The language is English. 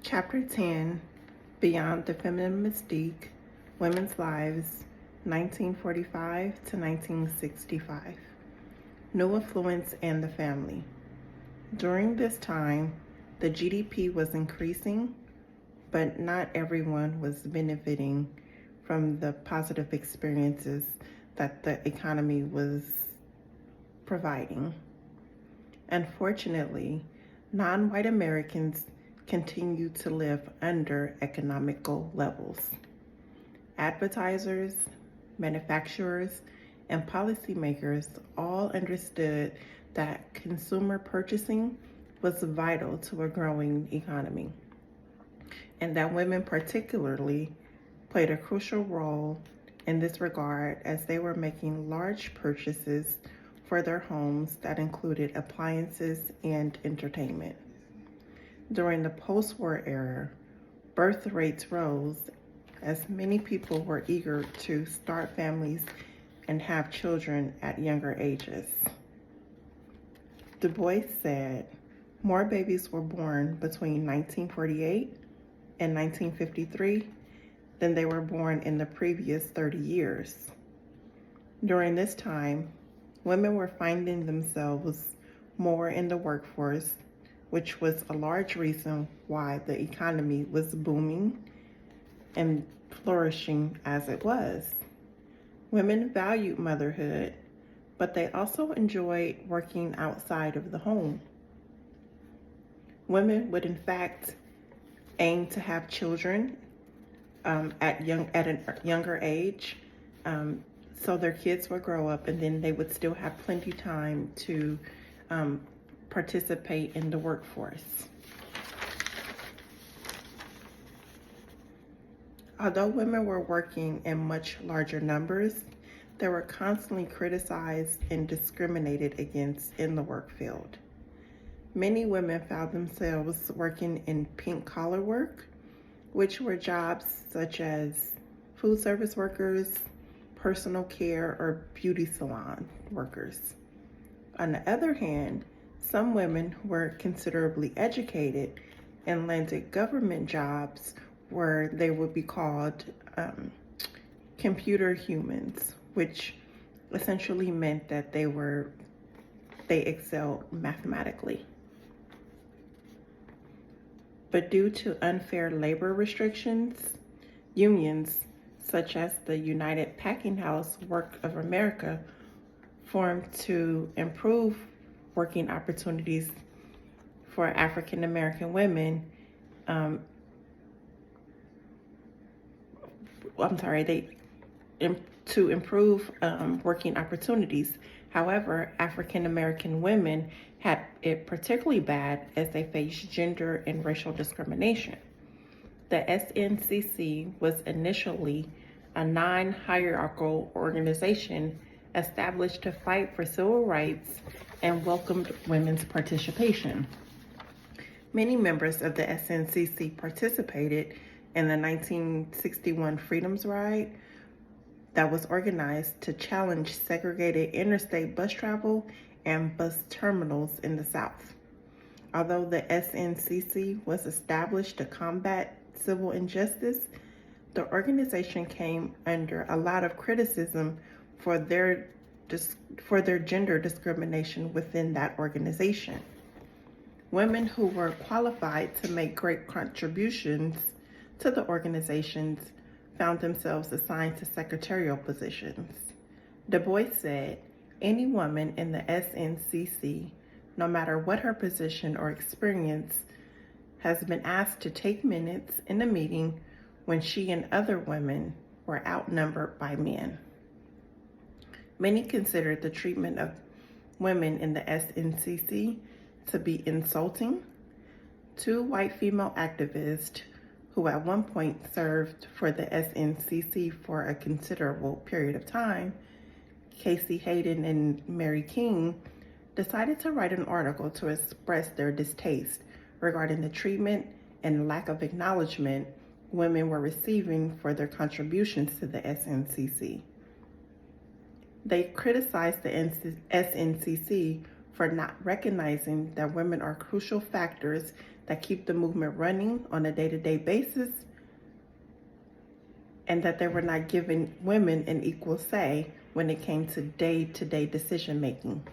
Chapter 10, Beyond the Feminine Mystique, Women's Lives, 1945 to 1965. New Influence and the Family. During this time, the GDP was increasing, but not everyone was benefiting from the positive experiences that the economy was providing. Unfortunately, non-white Americans continue to live under economical levels. Advertisers, manufacturers, and policymakers all understood that consumer purchasing was vital to a growing economy, and that women particularly played a crucial role in this regard as they were making large purchases for their homes that included appliances and entertainment. During the post-war era, birth rates rose as many people were eager to start families and have children at younger ages. Du Bois said, more babies were born between 1948 and 1953 than they were born in the previous 30 years. During this time, women were finding themselves more in the workforce, which was a large reason why the economy was booming and flourishing as it was. Women valued motherhood, but they also enjoyed working outside of the home. Women would in fact aim to have children at a younger age, so their kids would grow up and then they would still have plenty of time to participate in the workforce. Although women were working in much larger numbers, they were constantly criticized and discriminated against in the work field. Many women found themselves working in pink-collar work, which were jobs such as food service workers, personal care, or beauty salon workers. On the other hand, some women were considerably educated and landed government jobs where they would be called computer humans, which essentially meant that they excelled mathematically. But due to unfair labor restrictions, unions such as the United Packing House Work of America formed to improve working opportunities for African American women. To improve working opportunities. However, African American women had it particularly bad as they faced gender and racial discrimination. The SNCC was initially a non-hierarchical organization established to fight for civil rights and welcomed women's participation. Many members of the SNCC participated in the 1961 Freedom's Ride that was organized to challenge segregated interstate bus travel and bus terminals in the South. Although the SNCC was established to combat civil injustice, the organization came under a lot of criticism for their gender discrimination within that organization. Women who were qualified to make great contributions to the organizations found themselves assigned to secretarial positions. Du Bois said, any woman in the SNCC, no matter what her position or experience, has been asked to take minutes in a meeting when she and other women were outnumbered by men. Many considered the treatment of women in the SNCC to be insulting. Two white female activists who at one point served for the SNCC for a considerable period of time, Casey Hayden and Mary King, decided to write an article to express their distaste regarding the treatment and lack of acknowledgement women were receiving for their contributions to the SNCC. They criticized the SNCC for not recognizing that women are crucial factors that keep the movement running on a day-to-day basis, and that they were not giving women an equal say when it came to day-to-day decision making.